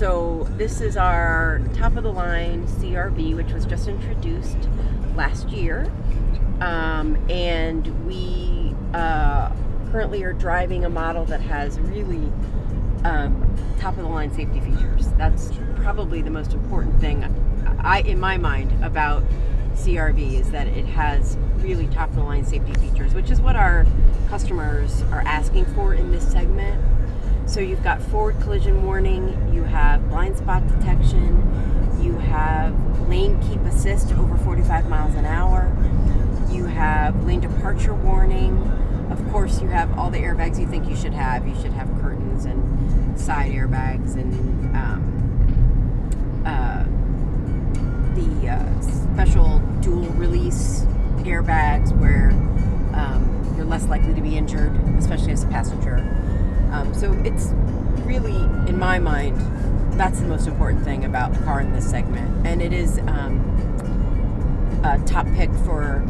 So this is our top-of-the-line CRV, which was just introduced last year. And we currently are driving a model that has really top-of-the-line safety features. That's probably the most important thing, in my mind, about CRV, is that it has really top-of-the-line safety features, which is what our customers are asking for in this segment. So you've got forward collision warning, you have blind spot detection, you have lane keep assist over 45 miles an hour, you have lane departure warning. Of course, you have all the airbags you think you should have. You should have curtains and side airbags and the special dual release airbags where you're less likely to be injured, especially as a passenger. So it's really, in my mind, that's the most important thing about the car in this segment. And it is a top pick for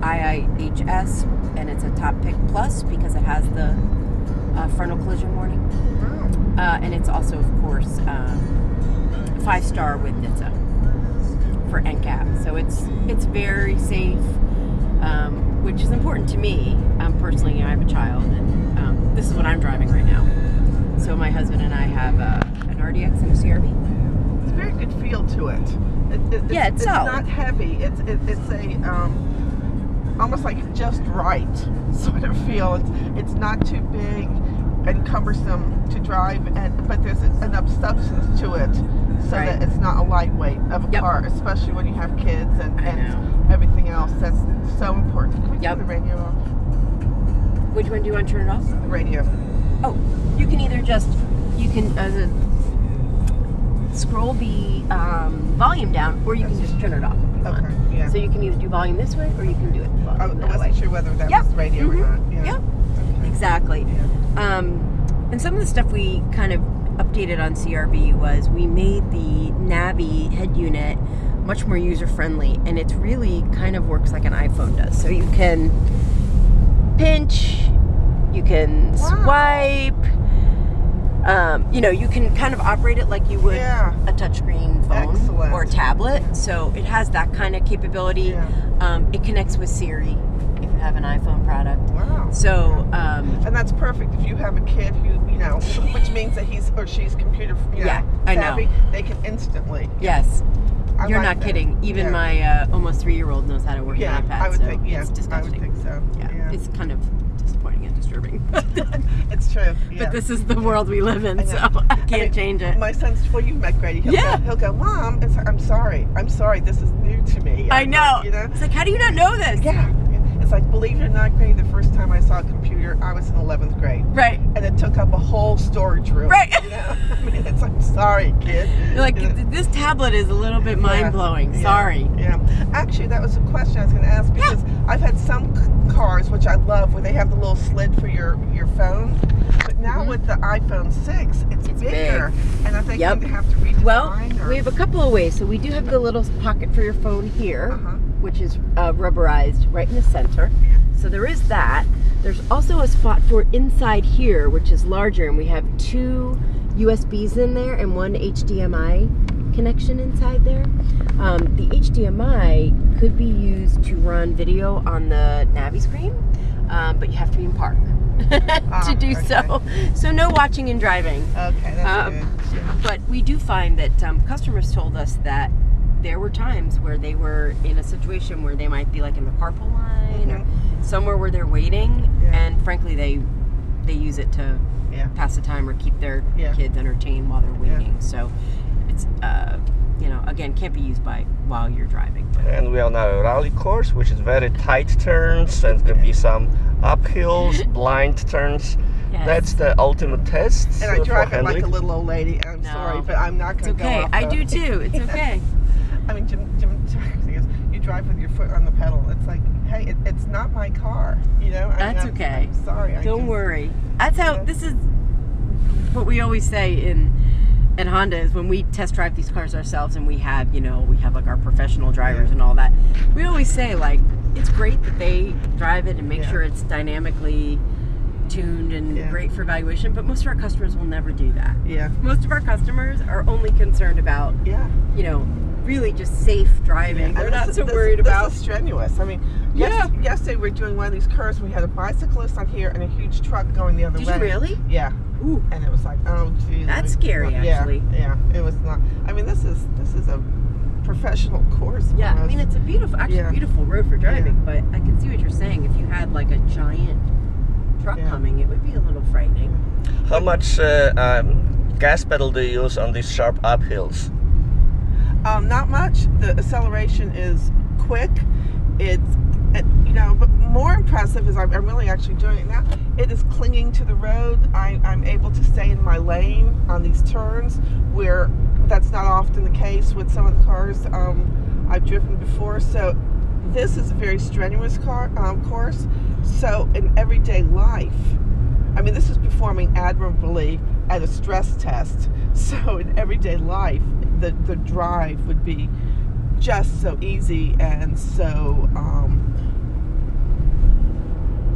IIHS, and it's a top pick plus because it has the frontal collision warning. And it's also, of course, 5-star with NHTSA for NCAP. So it's very safe, which is important to me. Personally, I have a child, and this is what I'm driving right now. So my husband and I have an RDX and a CRV. It's a very good feel to it. It's solid. Not heavy. It's a almost like just right sort of feel. It's not too big and cumbersome to drive, but there's enough substance to it so that it's not a lightweight of a car, especially when you have kids and everything else. That's so important. Can we turn the radio off? Which one do you want to turn it off? The radio. Oh, you can either scroll the volume down, or you can just turn it off if you want. Yeah. So you can either do volume this way, or you can do it I wasn't sure whether that was radio or not. Yeah. Yep. Okay. Exactly. Yeah. And some of the stuff we kind of updated on CRV was we made the Navi head unit much more user-friendly, and it really kind of works like an iPhone does. So you can pinch, you can swipe, you can kind of operate it like you would a touchscreen phone or a tablet. So it has that kind of capability. It connects with Siri if you have an iPhone product. Wow. So and that's perfect if you have a kid who which means that he's or she's computer savvy. They can instantly. Yes. You're not kidding. Even my almost 3-year-old knows how to work an iPad. I would think. It's disgusting. I would think so. Yeah. It's kind of disappointing and disturbing. It's true. Yeah. But this is the world we live in, so I can't change it. My son's, you've met Grady. He'll go, Mom, I'm sorry. This is new to me. I know. It's like, how do you not know this? Yeah. It's like, believe it or not, Grady, the first time I saw a computer, I was in 11th grade. Right. And it took up a whole storage room. Right. It's like, sorry, kid. You're like, this tablet is a little bit mind-blowing. Yeah. Sorry. Yeah. Actually, that was a question I was going to ask, because I've had some cars, which I love, where they have the little slit for your phone. But now with the iPhone 6, it's bigger. Big. And I think they have to redesign. Well, we have a couple of ways. So we do have the little pocket for your phone here, which is rubberized right in the center. So there is that. There's also a spot for inside here, which is larger, and we have 2 USBs in there and 1 HDMI connection inside there. The HDMI could be used to run video on the Navi screen, but you have to be in park to do so. So no watching and driving. Okay, that's good. But we do find that customers told us that there were times where they were in a situation where they might be like in the carpool line or somewhere where they're waiting, and frankly they use it to pass the time or keep their kids entertained while they're waiting. So it's again, can't be used while you're driving. And we are now a rally course, which is very tight turns, and there's gonna be some uphills, blind turns. Yes. That's the ultimate test. And I drive it like a little old lady. I'm sorry, but I'm not going to go off I do too. It's okay. I mean, Jim you drive with your foot on the pedal. It's like, hey, it's not my car. That's okay. I'm sorry. Don't worry. That's how. This is what we always say at Honda is when we test drive these cars ourselves, and we have like our professional drivers and all that. We always say, like, it's great that they drive it and make sure it's dynamically tuned and Yeah. great for evaluation, but most of our customers will never do that. Yeah. Most of our customers are only concerned about, Yeah. really just safe driving. They're not so worried about. This is strenuous. I mean, yesterday we were doing one of these curves. We had a bicyclist on here and a huge truck going the other way. Did you really? Yeah. Ooh. And it was like, oh, geez. That's scary, actually. Yeah. It was not. I mean, this is a professional course. Yeah, I almost. mean, it's a beautiful road for driving, Yeah. but I can see what you're saying. If you had like a giant truck Yeah. coming, it would be a little frightening. How much gas pedal do you use on these sharp uphills? Not much. The acceleration is quick. But more impressive is I'm really actually doing it now. It is clinging to the road. I'm able to stay in my lane on these turns where that's not often the case with some of the cars I've driven before. So this is a very strenuous course. So in everyday life, I mean, this is performing admirably at a stress test. So in everyday life, the drive would be just so easy and so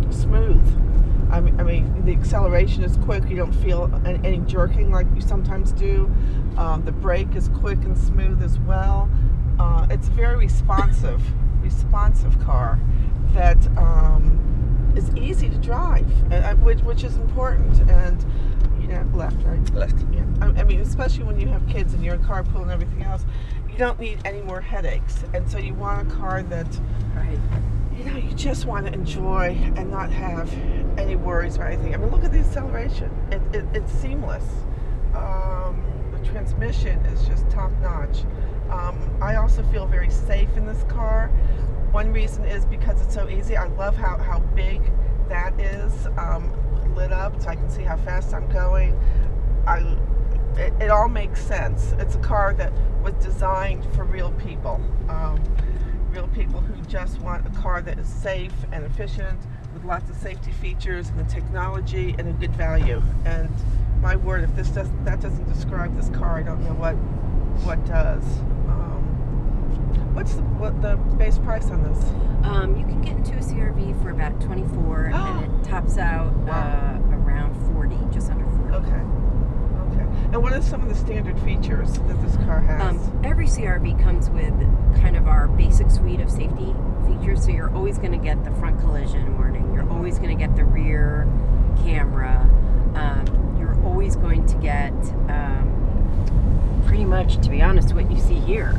smooth. I mean, the acceleration is quick. You don't feel any jerking like you sometimes do. The brake is quick and smooth as well. It's a very responsive car that is easy to drive, which is important. And left, right? Left. Yeah. I mean, especially when you have kids and you're in carpool and everything else, you don't need any more headaches. And so you want a car that, Right. you just want to enjoy and not have any worries or anything. I mean, look at the acceleration. It's seamless. The transmission is just top notch. I also feel very safe in this car. One reason is because it's so easy. I love how big that is, lit up, so I can see how fast I'm going. It all makes sense. It's a car that was designed for real people. Real people who just want a car that is safe and efficient with lots of safety features and the technology and a good value. And my word, if that doesn't describe this car, I don't know what does. What's the base price on this? You can get into a CRV for about $24, and it tops out around 40, just under 40. Okay. And what are some of the standard features that this car has? Every CRV comes with kind of our basic suite of safety features. So you're always going to get the front collision warning. You're always going to get the rear camera. You're always going to get pretty much, to be honest, what you see here.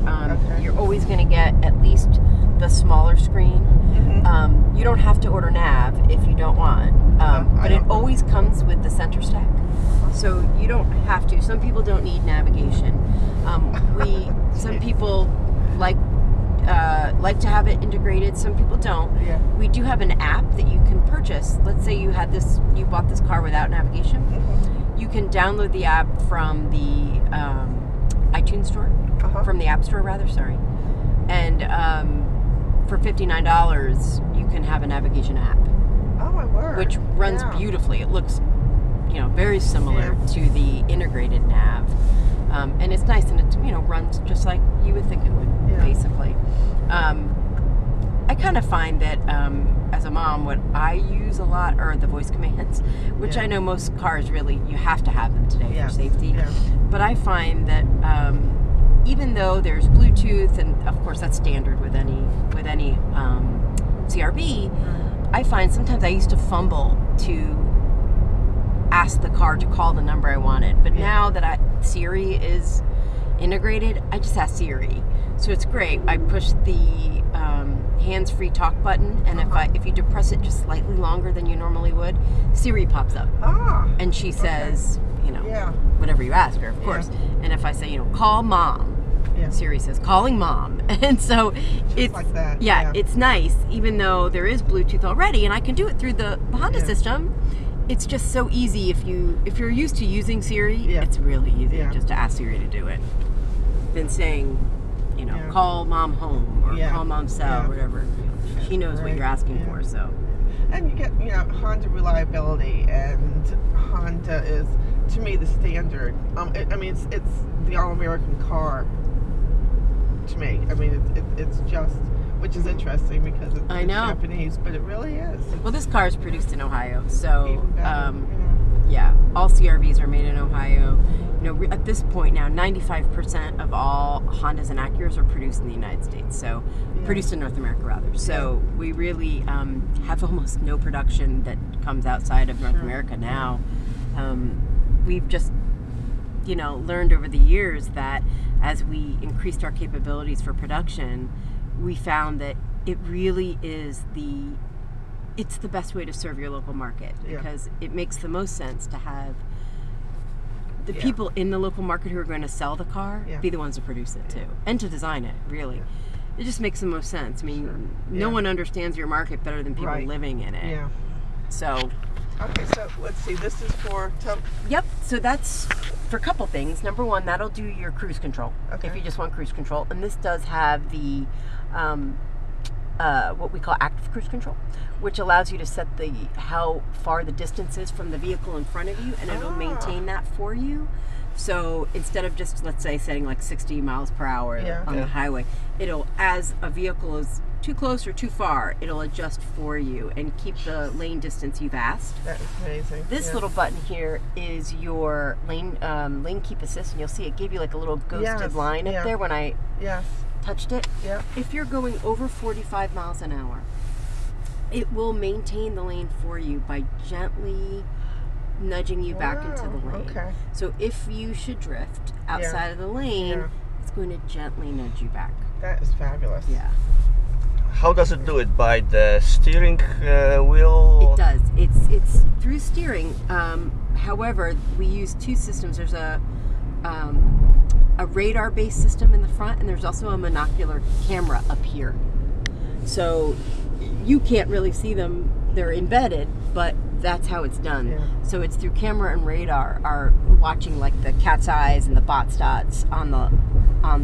You're always going to get at least the smaller screen. Mm-hmm. You don't have to order nav if you don't want, but it always comes with the center stack. So you don't have to. Some people don't need navigation. Some people like to have it integrated. Some people don't. Yeah. We do have an app that you can purchase. Let's say you bought this car without navigation. Mm-hmm. You can download the app from the iTunes store, from the App Store rather. Sorry, and for $59 you can have a navigation app. Oh my word! Which runs beautifully. It looks, very similar to the integrated nav, and it's nice, and it runs just like you would think it would, basically. I kind of find that as a mom, what I use a lot are the voice commands, which I know most cars really, you have to have them today for safety. Yeah. But I find that even though there's Bluetooth, and of course that's standard with any CRV, I find sometimes I used to fumble to ask the car to call the number I wanted. But now that Siri is integrated, I just ask Siri. So it's great. I push the hands-free talk button, and if you depress it just slightly longer than you normally would, Siri pops up. And she says, whatever you ask her, of course. And if I say, call mom, Siri says, calling mom. And so it's like that. It's nice, even though there is Bluetooth already, and I can do it through the Honda system. It's just so easy if you're used to using Siri. It's really easy just to ask Siri to do it. Than saying, call mom home or call mom cell, whatever. She knows what you're asking for. So, and you get Honda reliability, and Honda is, to me, the standard. It's the all-American car. To me, it's just which is interesting because it's I know. Japanese, but it really is. Well, this car is produced in Ohio, so Even better, yeah, all CRVs are made in Ohio. You know, at this point now, 95% of all Hondas and Acuras are produced in the United States. So, produced in North America, rather. So, we really have almost no production that comes outside of North America now. We've just, you know, learned over the years that as we increased our capabilities for production, we found that it really is it's the best way to serve your local market, because it makes the most sense to have the people in the local market who are going to sell the car be the ones to produce it too, and to design it. Really, it just makes the most sense. I mean, no one understands your market better than people living in it. Yeah. So. Okay, so let's see. This is for. Yep. So that's for a couple things. Number one, that'll do your cruise control if you just want cruise control, and this does have the what we call active cruise control, which allows you to set how far the distance is from the vehicle in front of you, and it'll maintain that for you. So instead of just, let's say, setting like 60 miles per hour on the highway, it'll, as a vehicle is too close or too far, it'll adjust for you and keep the lane distance you've asked. That is amazing. This little button here is your lane keep assist, and you'll see it gave you like a little ghosted line up there when I touched it. If you're going over 45 miles an hour, it will maintain the lane for you by gently nudging you back into the lane. Okay. So if you should drift outside of the lane, it's going to gently nudge you back. That is fabulous. Yeah. How does it do it? By the steering wheel? It does. It's through steering. However, we use two systems. There's a radar-based system in the front, and there's also a monocular camera up here. So you can't really see them. They're embedded, but that's how it's done. Yeah. So it's through camera and radar are watching like the cat's eyes and the bot dots on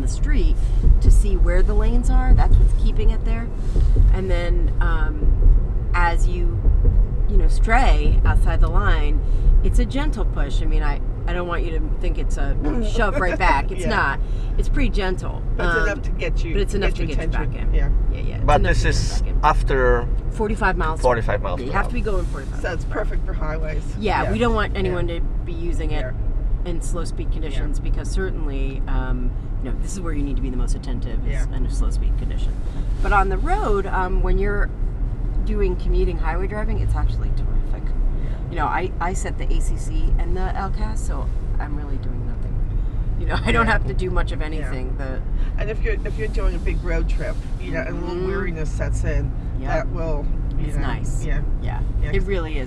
the street to see where the lanes are. That's what's keeping it there. And then as you stray outside the line, it's a gentle push. I mean, I don't want you to think it's a shove right back. It's not. It's pretty gentle. But it's enough to get you. But it's enough to get you back in. Yeah. Yeah. But this is after 45 miles. 45 miles. You have to be going 45. So it's perfect for highways. Yeah, we don't want anyone to be using it in slow speed conditions because certainly, this is where you need to be the most attentive in a slow speed condition. But on the road, when you're doing commuting highway driving, it's actually terrific. I set the ACC and the LCAS, so I'm really doing nothing. I don't have to do much of anything. And if you're doing a big road trip, and a little weariness sets in, that will. It's nice. Yeah. It really is.